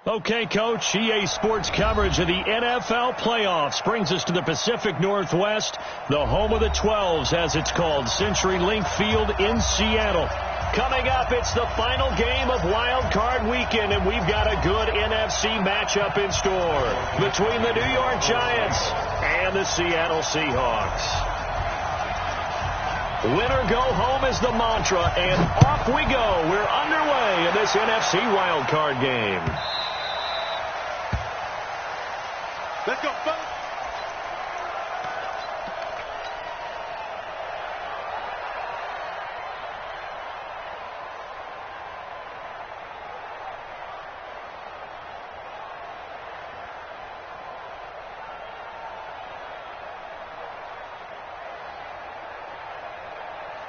Okay, Coach, EA Sports coverage of the NFL playoffs brings us to the Pacific Northwest, the home of the 12s, as it's called, CenturyLink Field in Seattle. Coming up, it's the final game of Wild Card Weekend, and we've got a good NFC matchup in store between the New York Giants and the Seattle Seahawks. Winner go home is the mantra, and off we go. We're underway in this NFC Wild Card game. Let's go, folks.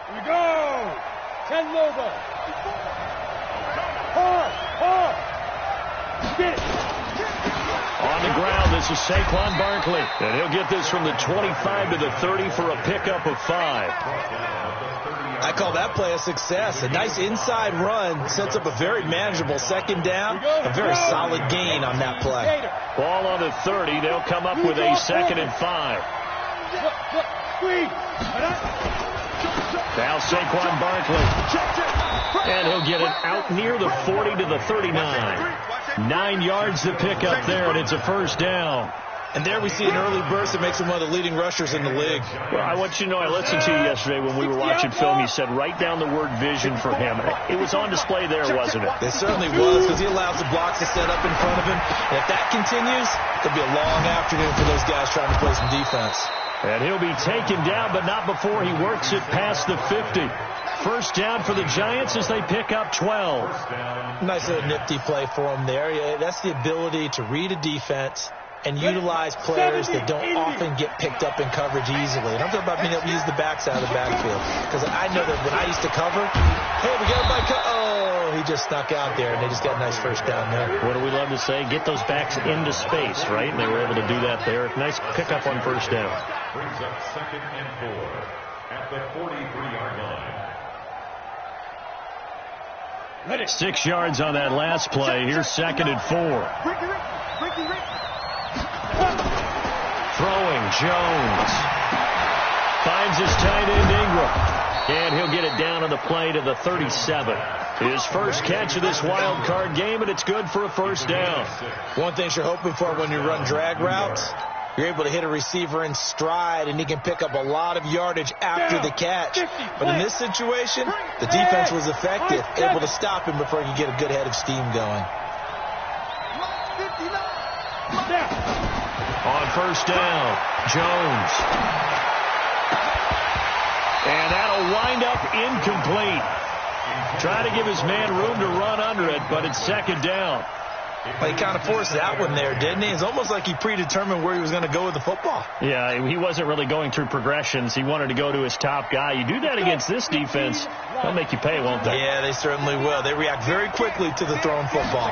Here we go. 10 Lobo. Get it. On the ground, this is Saquon Barkley. And he'll get this from the 25 to the 30 for a pickup of 5. I call that play a success. A nice inside run sets up a very manageable second down. A very solid gain on that play. Ball on the 30. They'll come up with a 2nd and 5. Now Saquon Barkley. And he'll get it out near the 40 to the 39. 9 yards to pick up there, and it's a first down. And there we see an early burst that makes him one of the leading rushers in the league. Well, I want you to know, I listened to you yesterday when we were watching film. You said write down the word vision for him. It was on display there, wasn't it? It certainly was, because he allows the blocks to set up in front of him. And if that continues, it'll be a long afternoon for those guys trying to play some defense. And he'll be taken down, but not before he works it past the 50. First down for the Giants as they pick up 12. Nice little nifty play for him there. Yeah, that's the ability to read a defense and utilize players that don't often get picked up in coverage easily. And I'm talking about being able to use the backside of the backfield. Because I know that when I used to cover, hey, we got my oh, he just snuck out there, and they just got a nice first down there. What do we love to say? Get those backs into space, right? And they were able to do that there. Nice pickup on first down. Brings up 2nd and 4 at the 43-yard line. 6 yards on that last play. Here's 2nd and 4. Throwing, Jones. Finds his tight end, Ingram. And he'll get it down on the play to the 37. His first catch of this wild card game, and it's good for a first down. One thing you're hoping for when you run drag routes, you're able to hit a receiver in stride, and he can pick up a lot of yardage after the catch. But in this situation, the defense was effective, able to stop him before he could get a good head of steam going. On first down, Jones. And that'll wind up incomplete. Try to give his man room to run under it, but it's 2nd down. Well, he kind of forced that one there, didn't he? It's almost like he predetermined where he was going to go with the football. Yeah, he wasn't really going through progressions. He wanted to go to his top guy. You do that against this defense, they'll make you pay, won't they? Yeah, they certainly will. They react very quickly to the thrown football.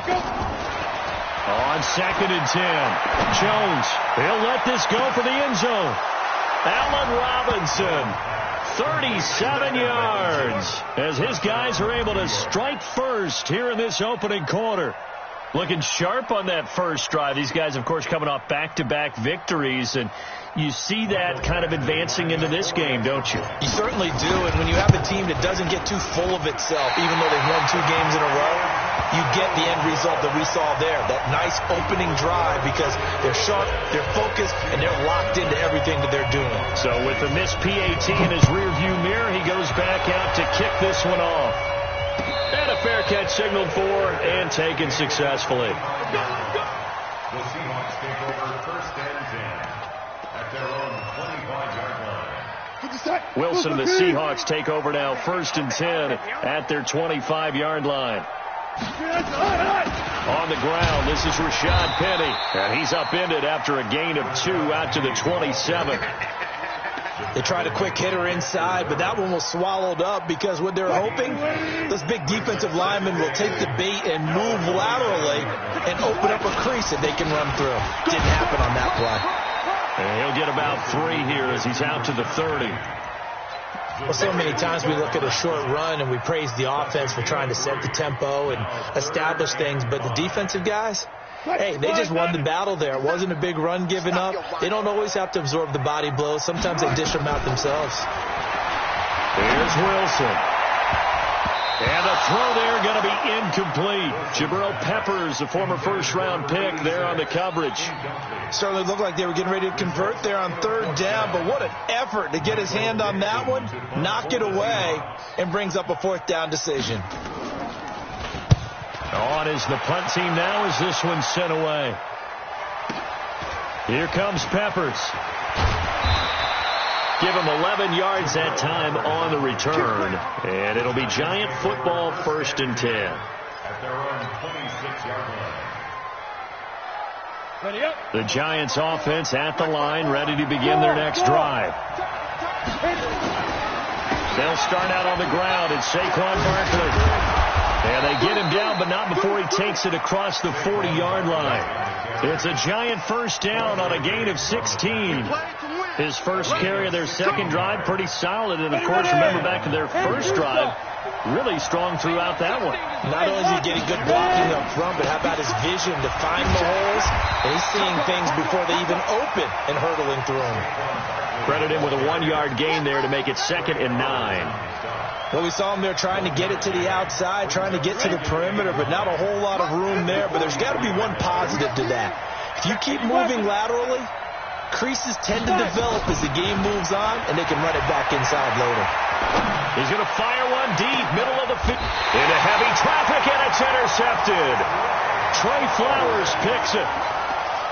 On 2nd and 10, Jones, he'll let this go for the end zone. Allen Robinson, 37 yards, as his guys are able to strike first here in this opening quarter. Looking sharp on that first drive. These guys, of course, coming off back-to-back victories, and you see that kind of advancing into this game, don't you? You certainly do, and when you have a team that doesn't get too full of itself, even though they've won 2 games in a row, you get the end result that we saw there, that nice opening drive, because they're sharp, they're focused, and they're locked into everything that they're doing. So with the missed PAT in his rearview mirror, he goes back out to kick this one off. And a fair catch signaled for and taken successfully. The Seahawks take over 1st and 10 at their own 25-yard line. Wilson and the Seahawks take over now 1st and 10 at their 25-yard line. On the ground, this is Rashad Penny. And he's upended after a gain of 2 out to the 27. They tried a quick hitter inside, but that one was swallowed up because what they're hoping, this big defensive lineman will take the bait and move laterally and open up a crease that they can run through. Didn't happen on that play. And he'll get about 3 here as he's out to the 30. Well, so many times we look at a short run and we praise the offense for trying to set the tempo and establish things, but the defensive guys, Hey, they just won the battle there. It wasn't a big run given up. They don't always have to absorb the body blows. Sometimes they dish them out themselves. Here's Wilson. And the throw there going to be incomplete. Jabril Peppers, a former first-round pick, there on the coverage. Certainly looked like they were getting ready to convert there on third down, but what an effort to get his hand on that one, knock it away, and brings up a fourth down decision. On is the punt team now as this one's sent away. Here comes Peppers. Give him 11 yards that time on the return. And it'll be Giant football, 1st and 10. At their own 26-yard line. The Giants offense at the line, ready to begin their next drive. They'll start out on the ground. It's Saquon Barkley. And they get him down, but not before he takes it across the 40-yard line. It's a Giant first down on a gain of 16. His first carry of their second drive, pretty solid. And, of course, remember back to their first drive, really strong throughout that one. Not only is he getting good blocking up front, but how about his vision to find the holes? And he's seeing things before they even open and hurdling through them. Credit him with a 1-yard gain there to make it 2nd and 9. Well, we saw him there trying to get it to the outside, trying to get to the perimeter, but not a whole lot of room there. But there's got to be one positive to that. If you keep moving laterally, creases tend to develop as the game moves on, and they can run it back inside later. He's going to fire one deep, middle of the field. Into heavy traffic, and it's intercepted. Trey Flowers picks it.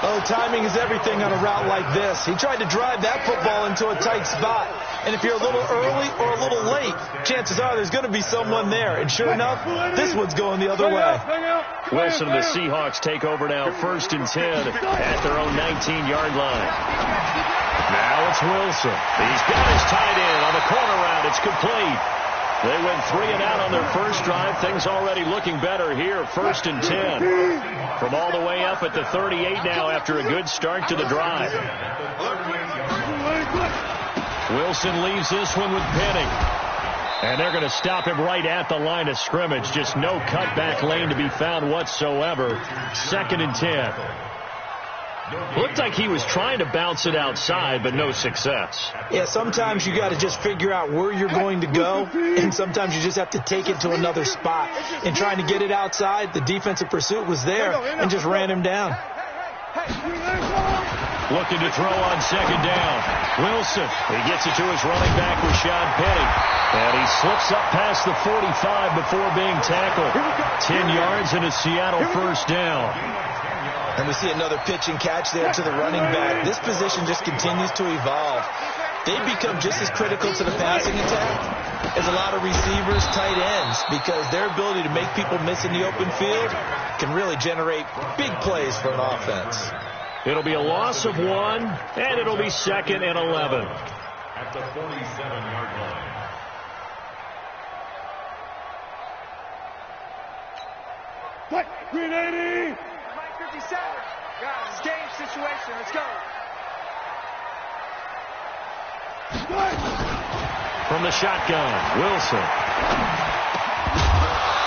Oh, timing is everything on a route like this. He tried to drive that football into a tight spot. And if you're a little early or a little late, chances are there's going to be someone there. And sure enough, this one's going the other way. Wilson and the Seahawks take over now, 1st and 10 at their own 19-yard line. Now it's Wilson. He's got his tight end on the corner route. It's complete. They went 3 and out on their first drive. Things already looking better here. 1st and 10. From all the way up at the 38 now after a good start to the drive. Wilson leaves this one with Penny. And they're going to stop him right at the line of scrimmage. Just no cutback lane to be found whatsoever. 2nd and 10. Looked like he was trying to bounce it outside, but no success. Yeah, sometimes you got to just figure out where you're going to go, and sometimes you just have to take it to another spot. And trying to get it outside, the defensive pursuit was there and just ran him down. Looking to throw on 2nd down. Wilson, he gets it to his running back, Rashad Penny. And he slips up past the 45 before being tackled. 10 yards and a Seattle first down. And we see another pitch and catch there to the running back. This position just continues to evolve. They become just as critical to the passing attack as a lot of receivers, tight ends, because their ability to make people miss in the open field can really generate big plays for an offense. It'll be a loss of 1, and it'll be 2nd and 11. At the 47-yard line. Green 80! 57. Guys, game situation. Let's go. From the shotgun, Wilson.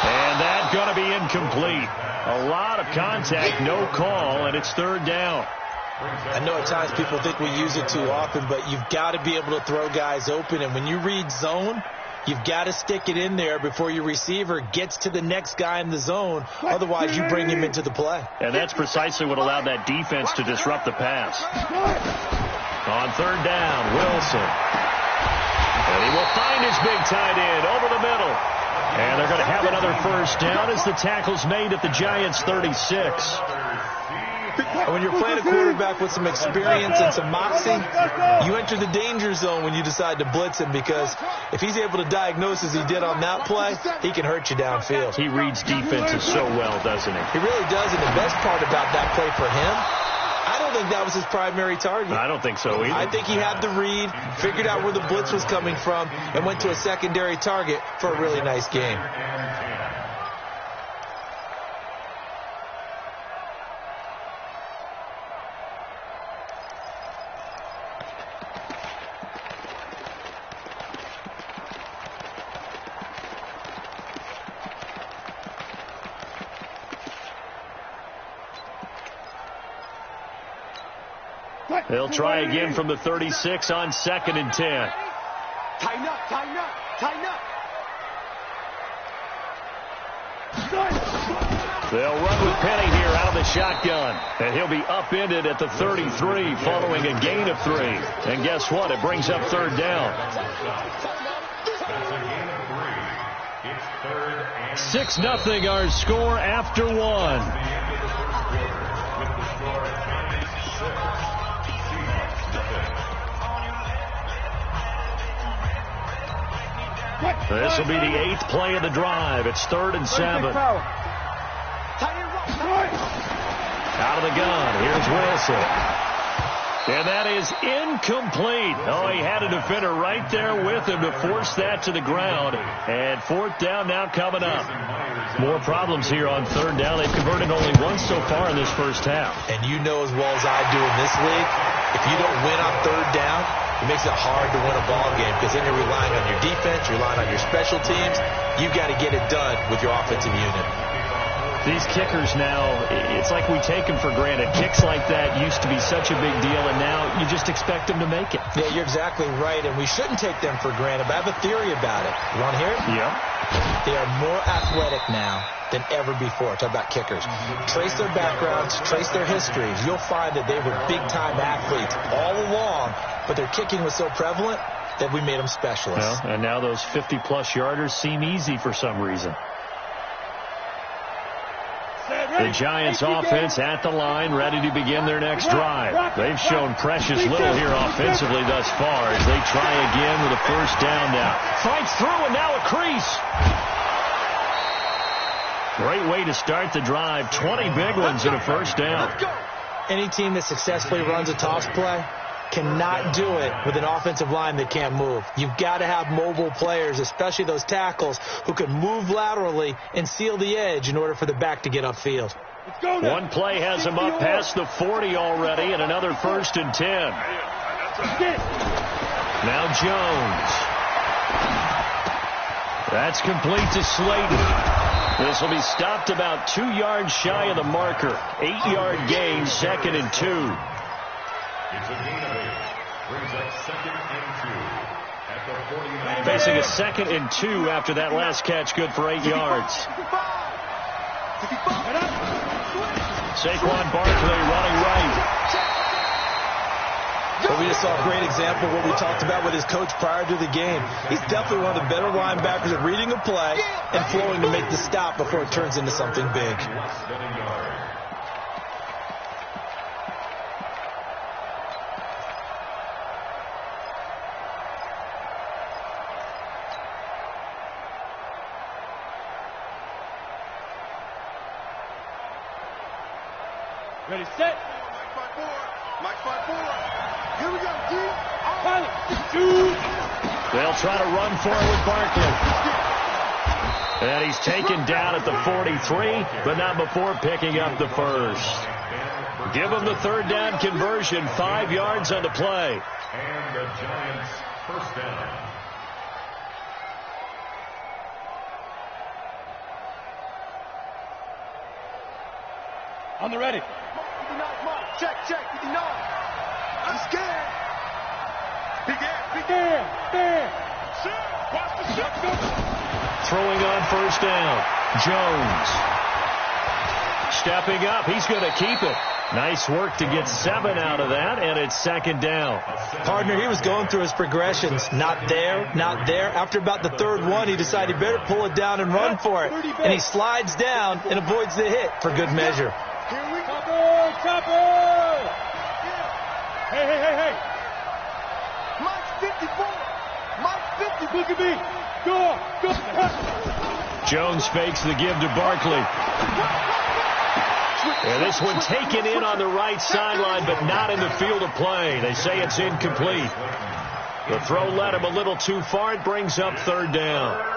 And that's going to be incomplete. A lot of contact, no call, and it's 3rd down. I know at times people think we use it too often, but you've got to be able to throw guys open. And when you read zone, you've got to stick it in there before your receiver gets to the next guy in the zone. Otherwise, you bring him into the play. And that's precisely what allowed that defense to disrupt the pass. On 3rd down, Wilson. And he will find his big tight end over the middle. And they're going to have another first down as the tackle's made at the Giants' 36. And when you're playing a quarterback with some experience and some moxie, you enter the danger zone when you decide to blitz him, because if he's able to diagnose as he did on that play, he can hurt you downfield. He reads defenses so well, doesn't he? He really does, and the best part about that play for him, I don't think that was his primary target. I don't think so either. I think he had the read, figured out where the blitz was coming from, and went to a secondary target for a really nice game. They'll try again from the 36 on 2nd and 10. Tighten up, tighten up, tighten up. They'll run with Penny here out of the shotgun. And he'll be upended at the 33 following a gain of 3. And guess what? It brings up 3rd down. 6-0 our score after 1. This will be the 8th play of the drive. It's 3rd and 7. Out of the gun. Here's Wilson. And that is incomplete. Oh, he had a defender right there with him to force that to the ground. And 4th down now coming up. More problems here on 3rd down. They've converted only once so far in this first half. And you know as well as I do in this league, if you don't win on 3rd down, it makes it hard to win a ball game because then you're relying on your defense, you're relying on your special teams. You've got to get it done with your offensive unit. These kickers now, it's like we take them for granted. Kicks like that used to be such a big deal, and now you just expect them to make it. Yeah, you're exactly right, and we shouldn't take them for granted, but I have a theory about it. You want to hear it? Yeah. They are more athletic now than ever before. Talk about kickers. Trace their backgrounds, trace their histories. You'll find that they were big-time athletes all along, but their kicking was so prevalent that we made them specialists. Well, and now those 50-plus yarders seem easy for some reason. The Giants offense at the line, ready to begin their next drive. They've shown precious little here offensively thus far as they try again with a 1st down now. Fights through and now a crease. Great way to start the drive. 20 big ones in a 1st down. Any team that successfully runs a toss play cannot do it with an offensive line that can't move. You've got to have mobile players, especially those tackles, who can move laterally and seal the edge in order for the back to get upfield. One play has him up past the 40 already, and another 1st and 10. Now Jones. That's complete to Slayton. This will be stopped about 2 yards shy of the marker. 8-yard gain, 2nd and 2. It's a gain of 8. Brings up 2nd and 2 at the 49. Facing a 2nd and 2 after that last catch, good for 8 yards. Saquon Barkley running right. But we just saw a great example of what we talked about with his coach prior to the game. He's definitely one of the better linebackers at reading a play and flowing to make the stop before it turns into something big. Ready, set. Mike 5-4. Here we go, D. Pilot. 2. They'll try to run for it with Barkley. And he's taken down at the 43, but not before picking up the 1st. Give him the 3rd down conversion, 5 yards on the play. And the Giants 1st down. On the ready. Check, 59. I'm scared. Begin. Watch the shotgun. Throwing on 1st down. Jones. Stepping up. He's going to keep it. Nice work to get 7 out of that, and it's 2nd down. Partner, he was going through his progressions. Not there, not there. After about the 3rd one, he decided he better pull it down and run for it. And he slides down and avoids the hit for good measure. Chopper! Hey. Mike's 54. Mike's 50. Look at me. Go. Jones fakes the give to Barkley. And this one taken in on the right sideline, but not in the field of play. They say it's incomplete. The throw led him a little too far. It brings up 3rd down.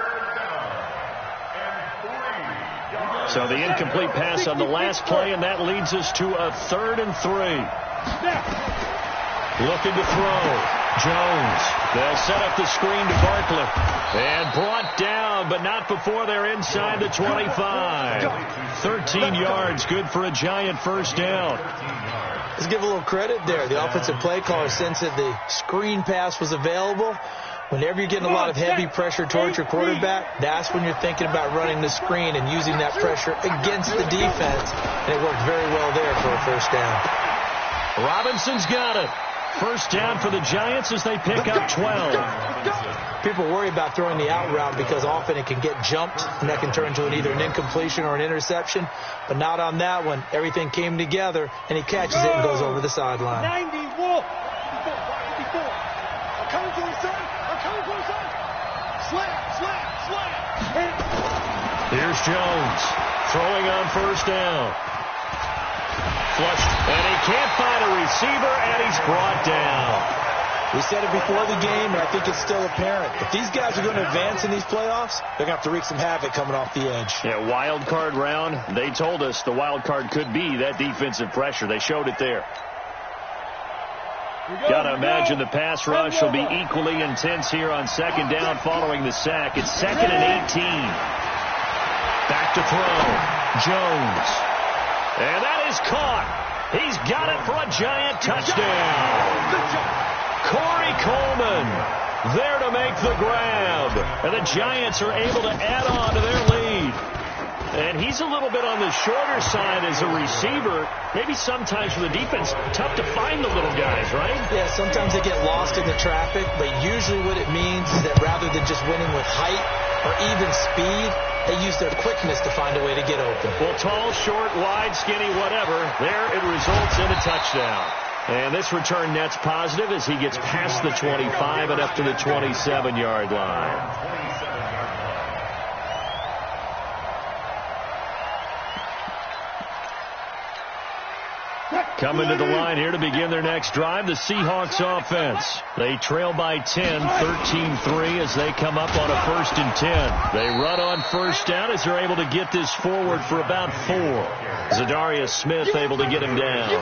So the incomplete pass on the last play, and that leads us to a 3rd and 3. Looking to throw. Jones. They'll set up the screen to Barkley. And brought down, but not before they're inside the 25. 13 yards, good for a Giant 1st down. Let's give a little credit there. The offensive play caller sensed that the screen pass was available. Whenever you're getting a lot of heavy pressure towards your quarterback, that's when you're thinking about running the screen and using that pressure against the defense. And it worked very well there for a first down. Robinson's got it. First down for the Giants as they pick up 12. People worry about throwing the out route because often it can get jumped, and that can turn into either an incompletion or an interception. But not on that one. Everything came together, and he catches it and goes over the sideline. 90, Wolf. 54. I'm coming to the side. Slam. Here's Jones throwing on first down. Flushed, and he can't find a receiver, and he's brought down. We said it before the game, and I think it's still apparent. If these guys are going to advance in these playoffs, they're going to have to wreak some havoc coming off the edge. Yeah, wild card round. They told us the wild card could be that defensive pressure. They showed it there. Got to imagine the pass rush will be equally intense here on second down following the sack. It's 2nd and 18. Back to throw. Jones. And that is caught. He's got it for a giant touchdown. Corey Coleman there to make the grab. And the Giants are able to add on to their lead. And he's a little bit on the shorter side as a receiver. Maybe sometimes for the defense, tough to find the little guys, right? Yeah, sometimes they get lost in the traffic, but usually what it means is that rather than just winning with height or even speed, they use their quickness to find a way to get open. Well, tall, short, wide, skinny, whatever, there it results in a touchdown. And this return net's positive as he gets past the 25 and up to the 27-yard line. Coming to the line here to begin their next drive, the Seahawks offense. They trail by 10, 13-3 as they come up on a 1st and 10. They run on first down as they're able to get this forward for about 4. Zadarius Smith able to get him down.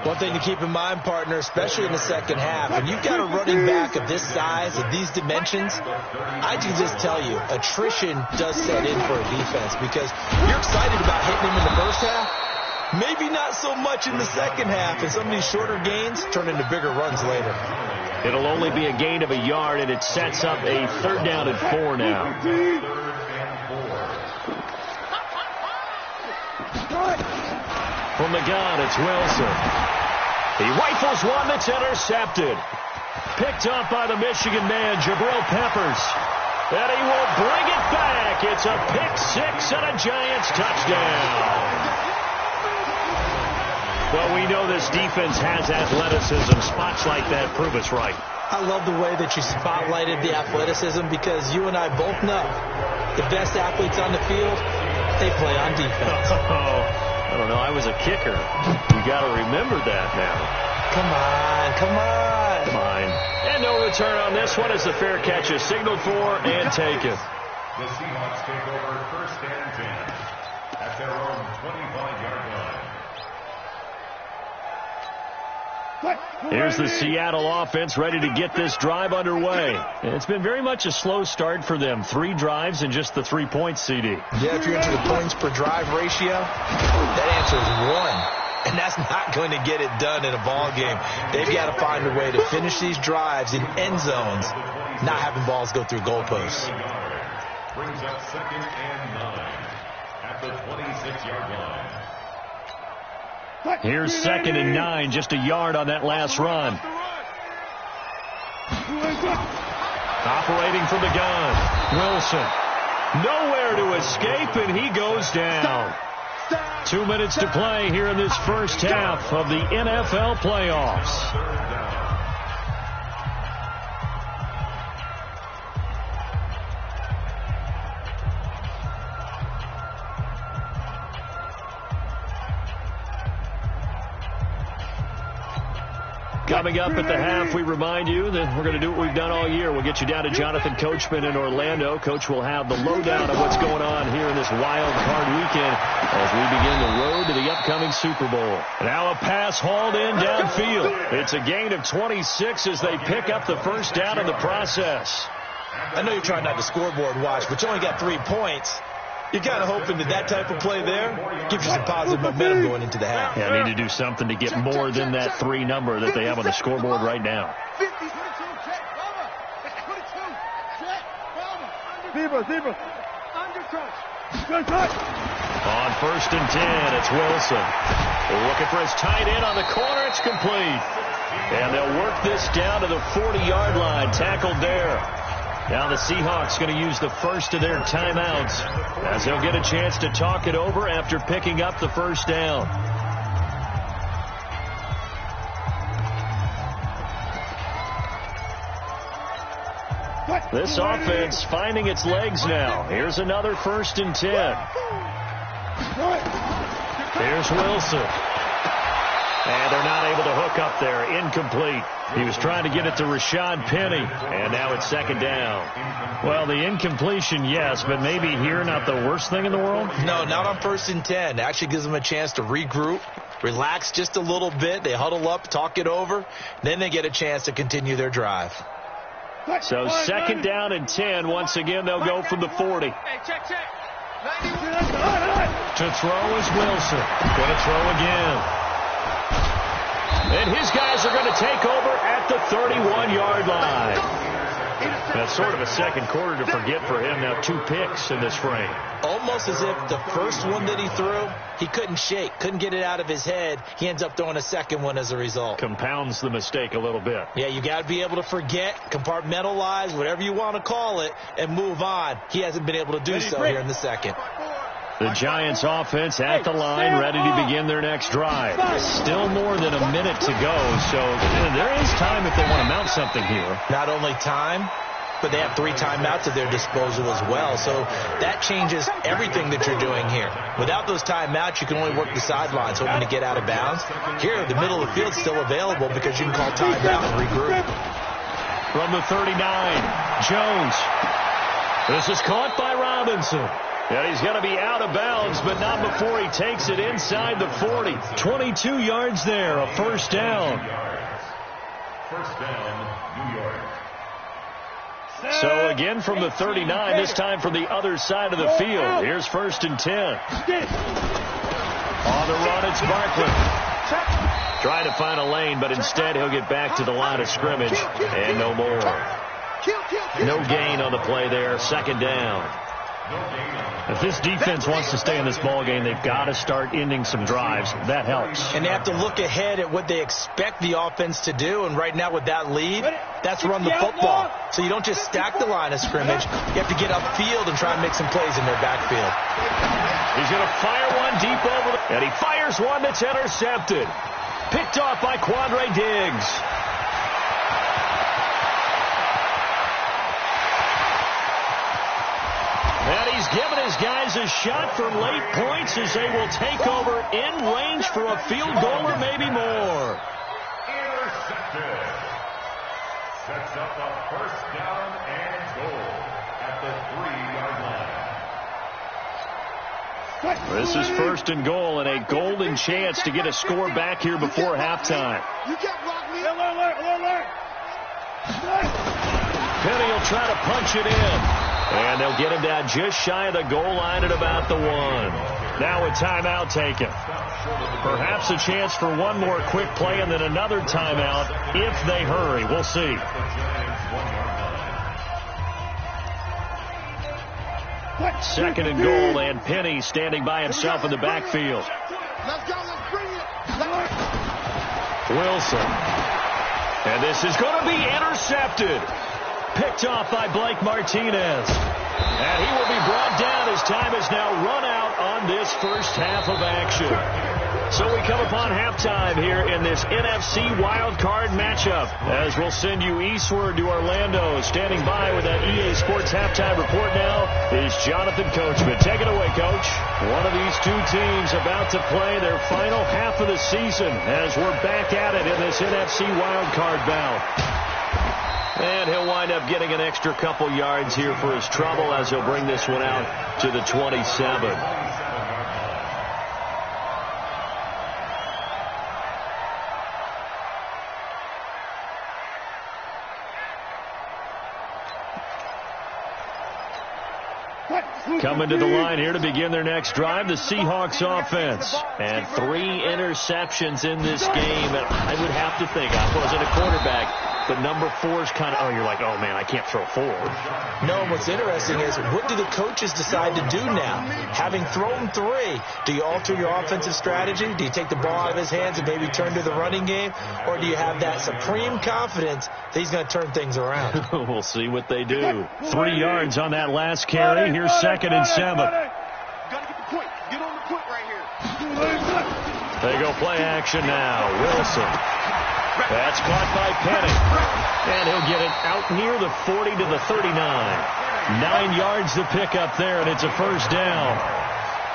One thing to keep in mind, partner, especially in the second half, when you've got a running back of this size, of these dimensions, I can just tell you, attrition does set in for a defense because you're excited about hitting him in the first half. Maybe not so much in the second half, and some of these shorter gains turn into bigger runs later. It'll only be a gain of a yard, and it sets up a 3rd down and 4 now. From the gun, it's Wilson. He rifles one that's intercepted. Picked up by the Michigan man, Jabril Peppers. And he will bring it back. It's a pick 6 and a Giants touchdown. Well, we know this defense has athleticism. Spots like that prove us right. I love the way that you spotlighted the athleticism because you and I both know the best athletes on the field, they play on defense. I don't know. I was a kicker. You got to remember that now. Come on. Fine. And no return on this one as the fair catch is signaled for and taken. The Seahawks take over 1st and 10 at their own 25-yard line. Here's the Seattle offense ready to get this drive underway. It's been very much a slow start for them. 3 drives and just the 3 points, CD. Yeah, if you're into the points per drive ratio, that answer is 1. And that's not going to get it done in a ball game. They've got to find a way to finish these drives in end zones, not having balls go through goalposts. Brings up 2nd and 9 at the 26-yard line. Here's 2nd and 9, just a yard on that last run. Operating from the gun, Wilson. Nowhere to escape, and he goes down. 2 minutes to play here in this first half of the NFL playoffs. Coming up at the half, we remind you that we're going to do what we've done all year. We'll get you down to Jonathan Coachman in Orlando. Coach will have the lowdown of what's going on here in this wild card weekend as we begin the road to the upcoming Super Bowl. Now a pass hauled in downfield. It's a gain of 26 as they pick up the first down in the process. I know you're trying not to scoreboard watch, but you only got 3 points. You're kind of hoping that type of play there gives you some positive momentum going into the half. Yeah, need to do something to get more than that 3 number that they have on the scoreboard right now. Zebra. Good touch. On 1st and 10, it's Wilson. They're looking for his tight end on the corner. It's complete. And they'll work this down to the 40-yard line. Tackled there. Now the Seahawks going to use the first of their timeouts as they'll get a chance to talk it over after picking up the first down. This offense finding its legs now. Here's another 1st and 10. Here's Wilson. And they're not able to hook up there. Incomplete. He was trying to get it to Rashad Penny. And now it's 2nd down. Well, the incompletion, yes, but maybe here not the worst thing in the world? No, not on 1st and 10. It actually gives them a chance to regroup, relax just a little bit. They huddle up, talk it over. Then they get a chance to continue their drive. So 2nd down and 10. Once again, they'll go from the 40. Hey, check. To throw is Wilson. Going to throw again. And his guys are going to take over at the 31-yard line. That's sort of a second quarter to forget for him. Now 2 picks in this frame. Almost as if the first one that he threw, he couldn't shake, couldn't get it out of his head. He ends up throwing a second one as a result. Compounds the mistake a little bit. Yeah, you got to be able to forget, compartmentalize, whatever you want to call it, and move on. He hasn't been able to do so here in the second. The Giants offense at the line, ready to begin their next drive. Still more than a minute to go, so there is time if they want to mount something here. Not only time, but they have 3 timeouts at their disposal as well, so that changes everything that you're doing here. Without those timeouts, you can only work the sidelines, hoping to get out of bounds. Here, the middle of the field is still available because you can call timeout and regroup. From the 39, Jones. This is caught by Robinson. And he's going to be out of bounds, but not before he takes it inside the 40. 22 yards there, a 1st down. First down, New York. So again from the 39, this time from the other side of the field. Here's 1st and 10. On the run, it's Barkley. Trying to find a lane, but instead he'll get back to the line of scrimmage. And no more. No gain on the play there. 2nd down. If this defense wants to stay in this ball game, they've got to start ending some drives. That helps. And they have to look ahead at what they expect the offense to do. And right now with that lead, that's run the football. So you don't just stack the line of scrimmage. You have to get upfield and try and make some plays in their backfield. He's going to fire one deep over. And he fires one that's intercepted. Picked off by Quandre Diggs. And he's given his guys a shot for late points as they will take over in range for a field goal or maybe more. Intercepted. Sets up a 1st down and goal at the 3-yard line. This is 1st and goal and a golden chance to get a score back here before halftime. Penny will try to punch it in. And they'll get him down just shy of the goal line at about the 1. Now a timeout taken. Perhaps a chance for one more quick play and then another timeout if they hurry. We'll see. Second and goal, and Penny standing by himself in the backfield. Wilson. And this is going to be intercepted. Picked off by Blake Martinez. And he will be brought down as time is now run out on this first half of action. So we come upon halftime here in this NFC wildcard matchup as we'll send you eastward to Orlando. Standing by with that EA Sports halftime report now is Jonathan Coachman. Take it away, Coach. One of these 2 teams about to play their final half of the season as we're back at it in this NFC wildcard bout. And he'll wind up getting an extra couple yards here for his trouble as he'll bring this one out to the 27. Coming to the line here to begin their next drive, the Seahawks offense. And 3 interceptions in this game. And I would have to think, I wasn't a quarterback, but number 4 is kind of, oh, you're like, oh, man, I can't throw 4. No, and what's interesting is, what do the coaches decide to do now? Having thrown 3, do you alter your offensive strategy? Do you take the ball out of his hands and maybe turn to the running game? Or do you have that supreme confidence that he's going to turn things around? We'll see what they do. 3 yards on that last carry. Here's 2nd and 7. Got to get the point. Get on the point right here. They go play action now. Wilson. That's caught by Penny. And he'll get it out near the 40 to the 39. 9 yards to pick up there, and it's a first down.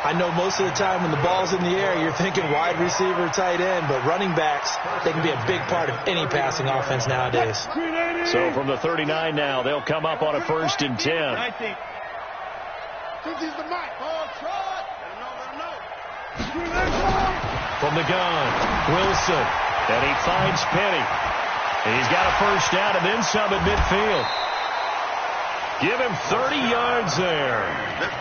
I know most of the time when the ball's in the air, you're thinking wide receiver, tight end, but running backs, they can be a big part of any passing offense nowadays. So from the 39 now, they'll come up on a 1st and 10. From the gun, Wilson, and he finds Penny. And he's got a first down and then some at midfield. Give him 30 yards there.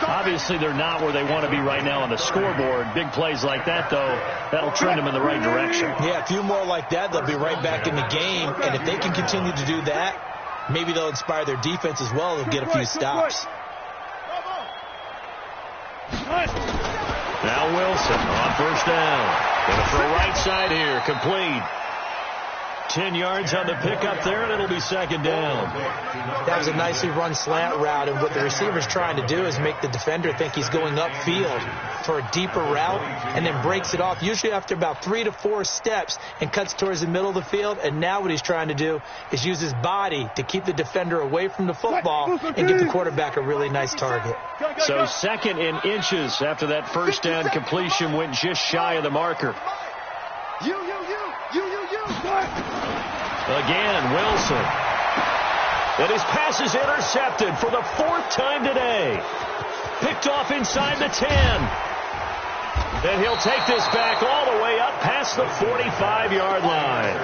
Obviously, they're not where they want to be right now on the scoreboard. Big plays like that, though, that'll trend them in the right direction. Yeah, a few more like that, they'll be right back in the game. And if they can continue to do that, maybe they'll inspire their defense as well and get a few stops. Now Wilson on first down. Going to throw right side here, complete. 10 yards on the pickup there, and it'll be 2nd down. That was a nicely run slant route, and what the receiver's trying to do is make the defender think he's going upfield for a deeper route, and then breaks it off, usually after about 3 to 4 steps, and cuts towards the middle of the field. And now what he's trying to do is use his body to keep the defender away from the football and give the quarterback a really nice target. So 2nd in inches after that first down completion went just shy of the marker. Again, Wilson. And his pass is intercepted for the 4th time today. Picked off inside the 10. And he'll take this back all the way up past the 45-yard line.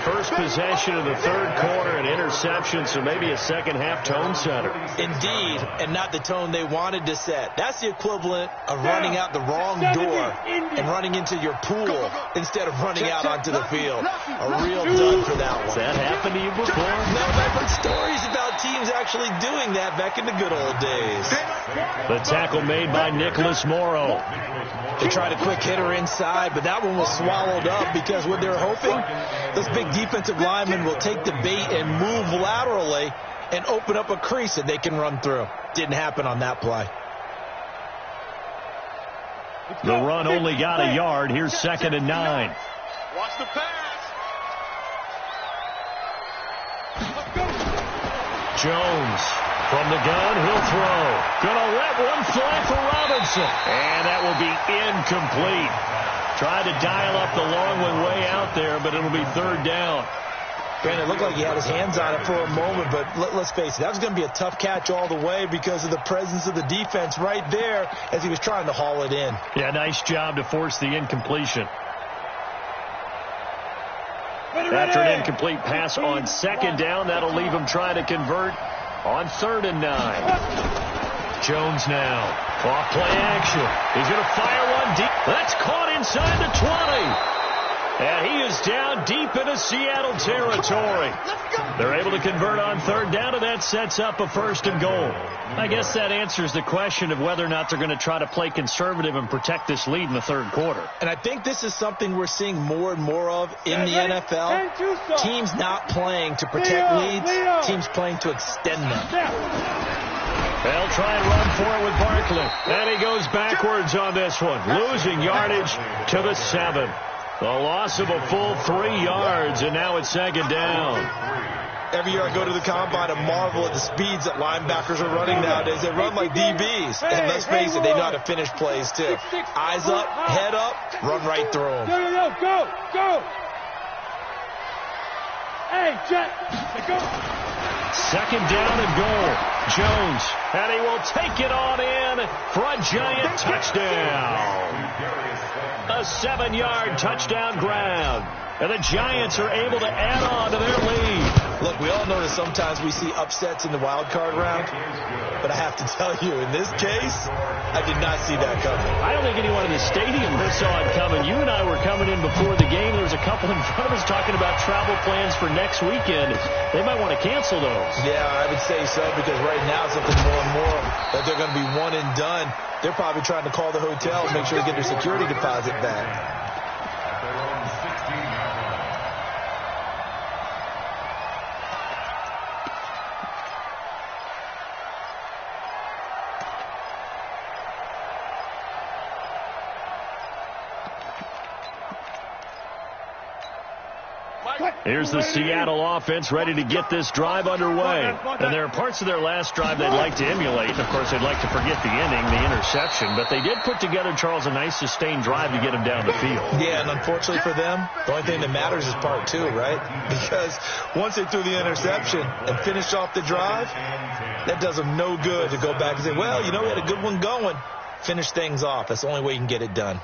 First possession of the 3rd quarter, an interception, so maybe a second-half tone setter. Indeed, and not the tone they wanted to set. That's the equivalent of running out the wrong door and running into your pool instead of running out onto the field. A real dud for that one. Has that happened to you before? No, I've heard stories about teams actually doing that back in the good old days. The tackle made by Nicholas Morrow. They tried a quick hitter inside, but that one was swallowed up because what they're hoping, those big defensive linemen will take the bait and move laterally and open up a crease that they can run through. Didn't happen on that play. The run only got a yard. Here's 2nd and 9. Watch the pass. Jones from the gun, he'll throw. Gonna let one fly for Robinson. And that will be incomplete. Tried to dial up the long one way out there, but it'll be 3rd down. Brandon, it looked like he had his hands on it for a moment, but let's face it, that was going to be a tough catch all the way because of the presence of the defense right there as he was trying to haul it in. Yeah, nice job to force the incompletion. After an incomplete pass on 2nd down, that'll leave him trying to convert on 3rd and 9. Jones now. Off play action. He's going to fire one deep. That's caught inside the 20. And he is down deep into Seattle territory. They're able to convert on 3rd down, and that sets up a 1st and goal. I guess that answers the question of whether or not they're going to try to play conservative and protect this lead in the 3rd quarter. And I think this is something we're seeing more and more of in the NFL. Teams not playing to protect leads, teams playing to extend them. They'll try and run for it with Barkley. And he goes backwards on this one, losing yardage to the 7. The loss of a full 3 yards, and now it's 2nd down. Every year I go to the combine and marvel at the speeds that linebackers are running nowadays. They run like DBs. And let's face it, they know how to finish plays too. Eyes up, head up, run right through them. Go. Hey, Jet, go. 2nd down and goal. Jones, and he will take it on in for a giant touchdown. A 7-yard touchdown grab. And the Giants are able to add on to their lead. Look, we all know that sometimes we see upsets in the wild card round, but I have to tell you, in this case, I did not see that coming. I don't think anyone in the stadium saw it coming. You and I were coming in before the game. There was a couple in front of us talking about travel plans for next weekend. They might want to cancel those. Yeah, I would say so, because right now it's looking more and more that they're going to be one and done. They're probably trying to call the hotel and make sure they get their security deposit back. Here's the Seattle offense ready to get this drive underway. And there are parts of their last drive they'd like to emulate. Of course, they'd like to forget the inning, the interception. But they did put together, Charles, a nice sustained drive to get them down the field. Yeah, and unfortunately for them, the only thing that matters is part two, right? Because once they threw the interception and finished off the drive, that does them no good to go back and say, well, you know, we had a good one going. Finish things off. That's the only way you can get it done.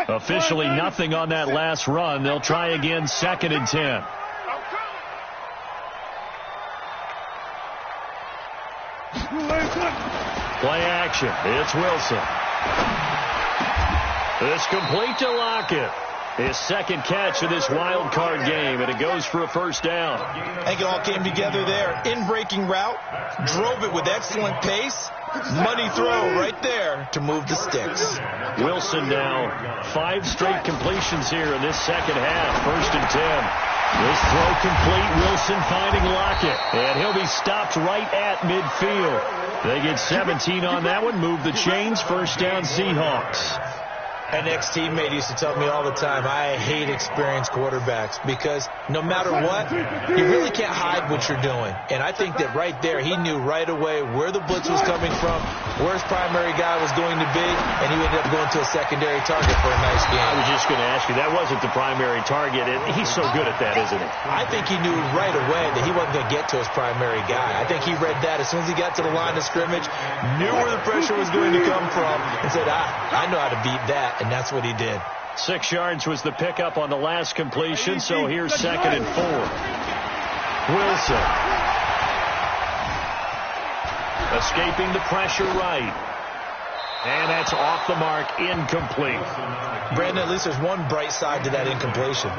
Officially nothing on that last run. They'll try again, 2nd and 10. Play action. It's Wilson. It's complete to Lockett. His second catch of this wild card game, and it goes for a first down. I think it all came together there. In-breaking route, drove it with excellent pace. Money throw right there to move the sticks. Wilson now 5 straight completions here in this second half. 1st and 10. This throw complete. Wilson finding Lockett. And he'll be stopped right at midfield. They get 17 on that one. Move the chains. First down, Seahawks. An ex-teammate used to tell me all the time, I hate experienced quarterbacks because no matter what, you really can't hide what you're doing. And I think that right there, he knew right away where the blitz was coming from, where his primary guy was going to be, and he ended up going to a secondary target for a nice game. I was just going to ask you, that wasn't the primary target, and he's so good at that, isn't he? I think he knew right away that he wasn't going to get to his primary guy. I think he read that as soon as he got to the line of scrimmage, knew where the pressure was going to come from, and said, I know how to beat that. And that's what he did. 6 yards was the pickup on the last completion, so here's 2nd and 4. Wilson. Escaping the pressure right. And that's off the mark, incomplete. Brandon, at least there's one bright side to that incompletion.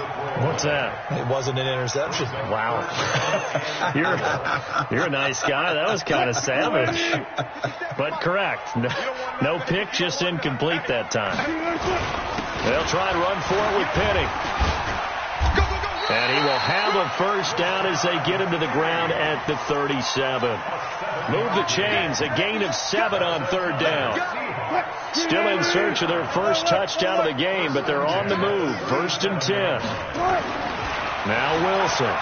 What's that? It wasn't an interception. Wow. You're a nice guy. That was kind of savage. But correct. No pick, just incomplete that time. They'll try to run for it with Penny. And he will have a first down as they get him to the ground at the 37. Move the chains, a gain of 7 on 3rd down. Still in search of their first touchdown of the game, but they're on the move. 1st and 10. Now Wilson.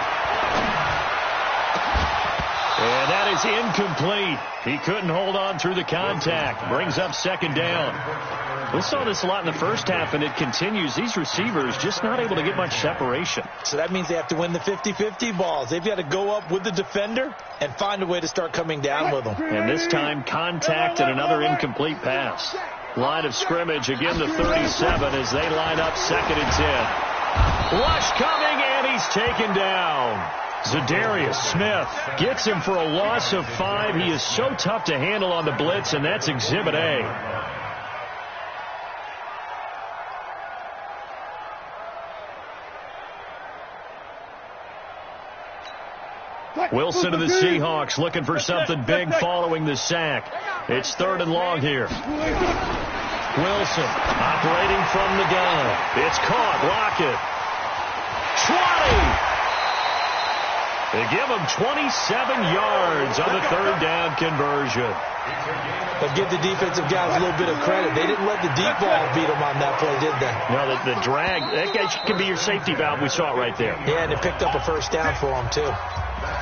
And that is incomplete. He couldn't hold on through the contact. Brings up 2nd down. We saw this a lot in the first half, and it continues. These receivers just not able to get much separation. So that means they have to win the 50-50 balls. They've got to go up with the defender and find a way to start coming down with them. And this time, contact and another incomplete pass. Line of scrimmage, again the 37 as they line up 2nd and 10. Rush coming, and he's taken down. Zadarius Smith gets him for a loss of 5. He is so tough to handle on the blitz, and that's Exhibit A. Wilson of the Seahawks looking for something big following the sack. It's 3rd and long here. Wilson operating from the gun. It's caught. Lockett. 20. They give him 27 yards on the 3rd down conversion. But give the defensive guys a little bit of credit. They didn't let the deep ball beat them on that play, did they? No, the drag, that guy could be your safety valve. We saw it right there. Yeah, and they picked up a first down for them, too.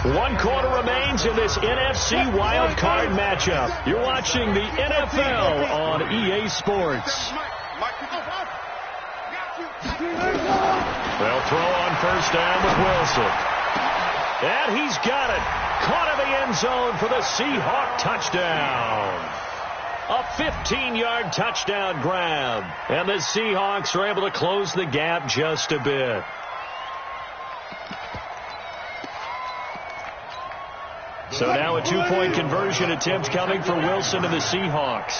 1 quarter remains in this NFC wild card matchup. You're watching the NFL on EA Sports. They'll throw on first down with Wilson. And he's got it. Caught in the end zone for the Seahawk touchdown. A 15-yard touchdown grab. And the Seahawks are able to close the gap just a bit. So now a two-point conversion attempt coming for Wilson and the Seahawks.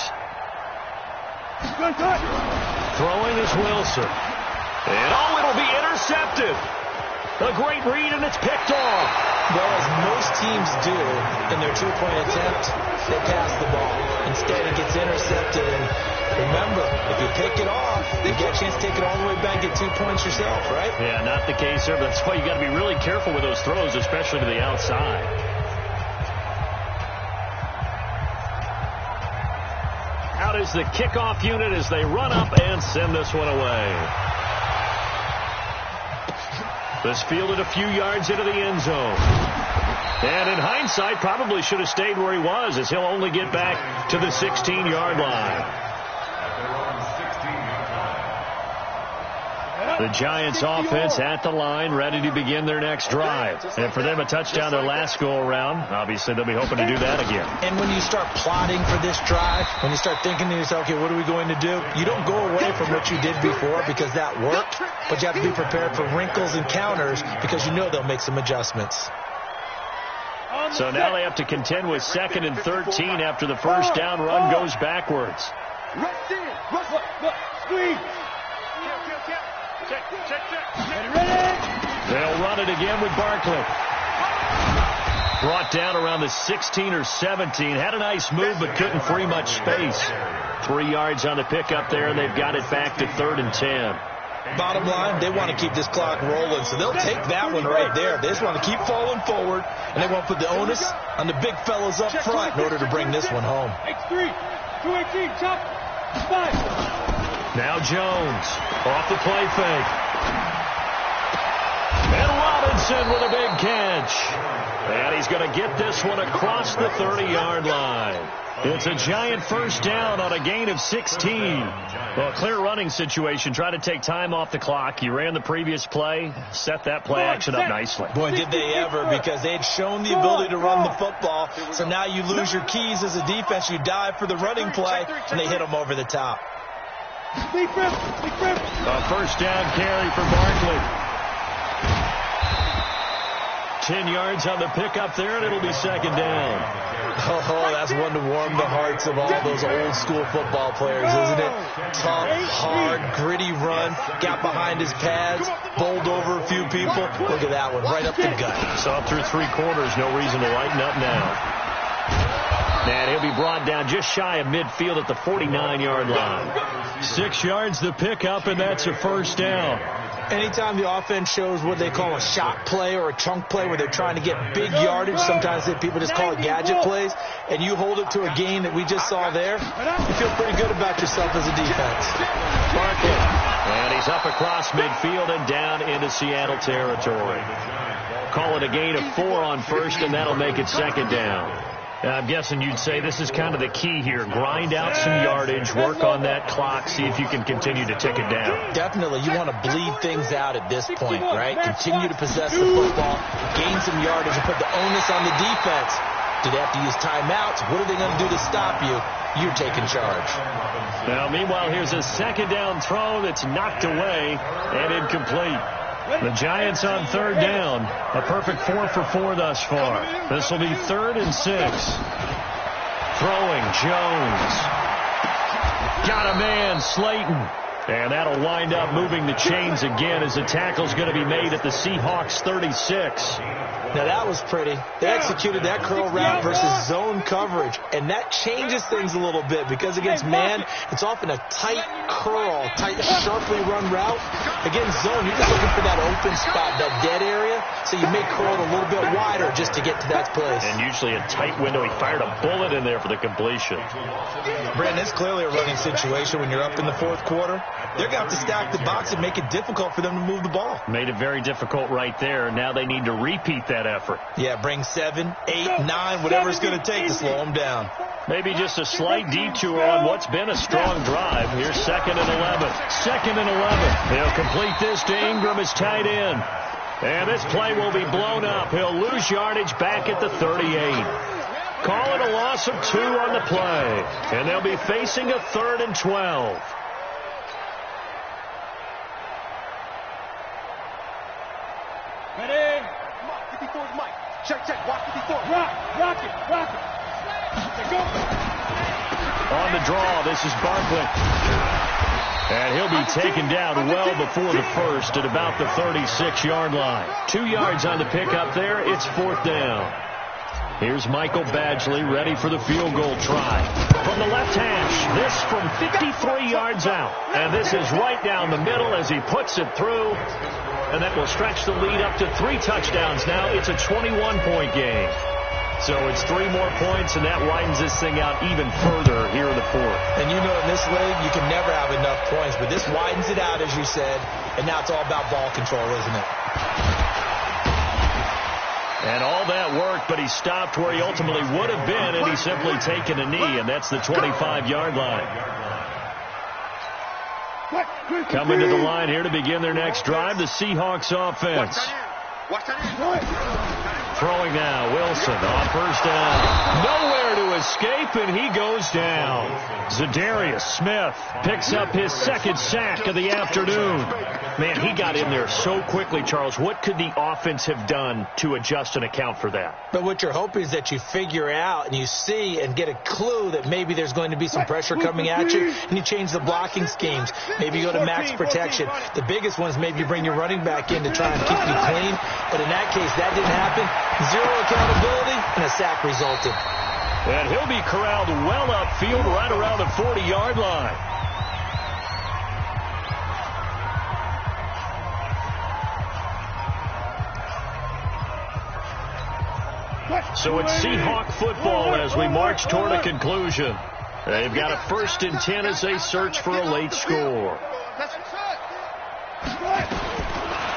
Throwing is Wilson. And it'll be intercepted. A great read, and it's picked off. Well, as most teams do in their two-point attempt, they pass the ball. Instead, it gets intercepted. And remember, if you pick it off, you get a chance to take it all the way back, get 2 points yourself, right? Yeah, not the case there. That's why you got to be really careful with those throws, especially to the outside. Out is the kickoff unit as they run up and send this one away. This fielded a few yards into the end zone. And in hindsight, probably should have stayed where he was, as he'll only get back to the 16-yard line. The Giants offense at the line, ready to begin their next drive. And for them, a touchdown their last go-around. Obviously, they'll be hoping to do that again. And when you start plotting for this drive, when you start thinking to yourself, okay, what are we going to do? You don't go away from what you did before because that worked, but you have to be prepared for wrinkles and counters because you know they'll make some adjustments. So now they have to contend with 2nd and 13 after the first down run goes backwards. They'll run it again with Barkley. Brought down around the 16 or 17. Had a nice move, but couldn't free much space. 3 yards on the pickup there, and they've got it back to 3rd and 10. Bottom line, they want to keep this clock rolling, so they'll take that one right there. They just want to keep falling forward, and they want to put the onus on the big fellas up front in order to bring this one home. X3, 218, chop, 5. Now Jones off the play fake. And Robinson with a big catch. And he's going to get this one across the 30-yard line. It's a giant first down on a gain of 16. Well, a clear running situation. Try to take time off the clock. He ran the previous play, set that play action up nicely. Boy, did they ever, because they'd shown the ability to run the football. So now you lose your keys as a defense. You dive for the running play, and they hit them over the top. A first down carry for Barkley. 10 yards on the pickup there, and it'll be 2nd down. Oh, that's one to warm the hearts of all those old school football players, isn't it? Tough, hard, gritty run, got behind his pads, bowled over a few people. Look at that one, right up the gut. Saw through 3 quarters, no reason to lighten up now. And he'll be brought down just shy of midfield at the 49-yard line. 6 yards the pickup, and that's a first down. Anytime the offense shows what they call a shot play or a chunk play where they're trying to get big yardage, sometimes people just call it gadget plays, and you hold it to a gain that we just saw there, you feel pretty good about yourself as a defense. Barkley. And he's up across midfield and down into Seattle territory. Call it a gain of 4 on first, and that'll make it 2nd down. I'm guessing you'd say this is kind of the key here. Grind out some yardage, work on that clock, see if you can continue to tick it down. Definitely. You want to bleed things out at this point, right? Continue to possess the football, gain some yardage, and put the onus on the defense. Do they have to use timeouts? What are they going to do to stop you? You're taking charge. Now, meanwhile, here's a 2nd down throw that's knocked away and incomplete. The Giants on 3rd down. A perfect 4 for 4 thus far. This will be 3rd and 6. Throwing, Jones. Got a man, Slayton. And that'll wind up moving the chains again as the tackle's going to be made at the Seahawks 36. Now, that was pretty. They executed that curl route versus zone coverage, and that changes things a little bit because against man, it's often a tight curl, tight, sharply run route. Against zone, you're just looking for that open spot, that dead area, so you may curl it a little bit wider just to get to that place. And usually a tight window. He fired a bullet in there for the completion. Brandon, it's clearly a running situation when you're up in the 4th quarter. They're going to have to stack the box and make it difficult for them to move the ball. Made it very difficult right there. Now they need to repeat that effort. Yeah, bring 7, 8, 9, whatever it's going to take to slow them down. Maybe just a slight detour on what's been a strong drive. Here's 2nd and 11. 2nd and 11. They'll complete this to Ingram as tight end. And this play will be blown up. He'll lose yardage back at the 38. Call it a loss of 2 on the play. And they'll be facing a 3rd and 12. Ready? Mike, 54 is Mike. Check. Watch 54. Rock it. Let's go. On the draw, this is Barkley. And he'll be taken down well before the first at about the 36-yard line. 2 yards on the pickup there. It's 4th down. Here's Michael Badgley ready for the field goal try. From the left hash, this from 53 yards out. And this is right down the middle as he puts it through. And that will stretch the lead up to 3 touchdowns now. It's a 21-point game. So it's 3 more points, and that widens this thing out even further here in the 4th. And you know in this league, you can never have enough points, but this widens it out, as you said, and now it's all about ball control, isn't it? And all that worked, but he stopped where he ultimately would have been, and he's simply taken a knee, and that's the 25-yard line. Coming to the line here to begin their next drive, the Seahawks offense. Throwing now, Wilson on 1st down. Nowhere to escape, and he goes down. Zadarius Smith picks up his 2nd sack of the afternoon. Man, he got in there so quickly, Charles. What could the offense have done to adjust and account for that? But what you're hoping is that you figure out and you see and get a clue that maybe there's going to be some pressure coming at you, and you change the blocking schemes. Maybe you go to max protection. The biggest one is maybe you bring your running back in to try and keep you clean. But in that case, that didn't happen. 0 accountability, and a sack resulted. And he'll be corralled well upfield right around the 40-yard line. So it's Seahawk football as we march toward a conclusion. They've got a 1st and 10 as they search for a late score.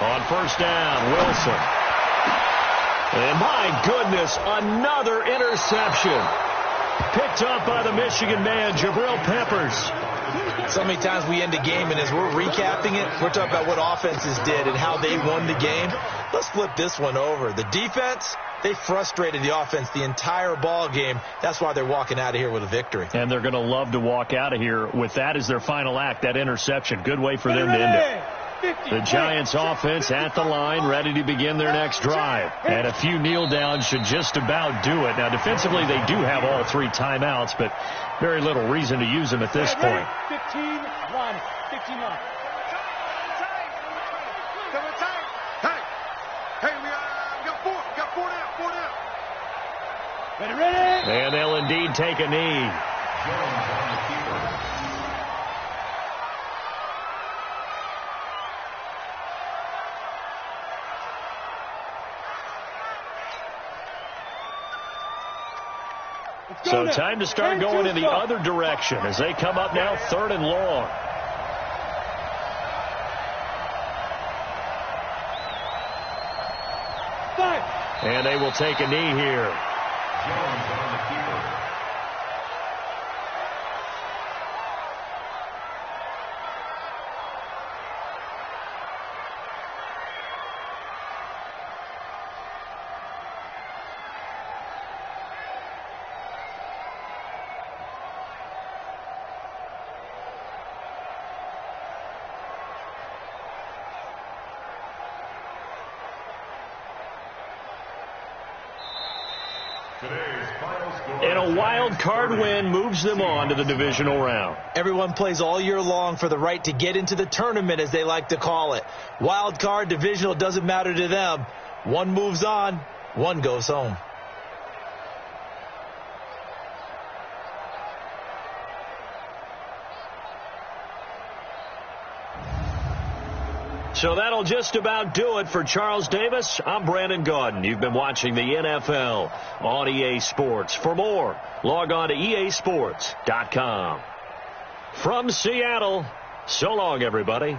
On 1st down, Wilson. And my goodness, another interception. Picked up by the Michigan man, Jabril Peppers. So many times we end a game, and as we're recapping it, we're talking about what offenses did and how they won the game. Let's flip this one over. The defense, they frustrated the offense the entire ball game. That's why they're walking out of here with a victory. And they're going to love to walk out of here with that as their final act, that interception. Good way for them to end it. The Giants offense at the line, ready to begin their next drive. And a few kneel downs should just about do it. Now, defensively, they do have all 3 timeouts, but very little reason to use them at this point. 15-1, 59. Hey, we got 4 down. Ready? And they'll indeed take a knee. So time to start going in the other direction as they come up now 3rd and long. And they will take a knee here. And a wild card win moves them on to the divisional round. Everyone plays all year long for the right to get into the tournament, as they like to call it. Wild card, divisional, doesn't matter to them. One moves on, one goes home. So that'll just about do it for Charles Davis. I'm Brandon Gaudin. You've been watching the NFL on EA Sports. For more, log on to easports.com. From Seattle, so long, everybody.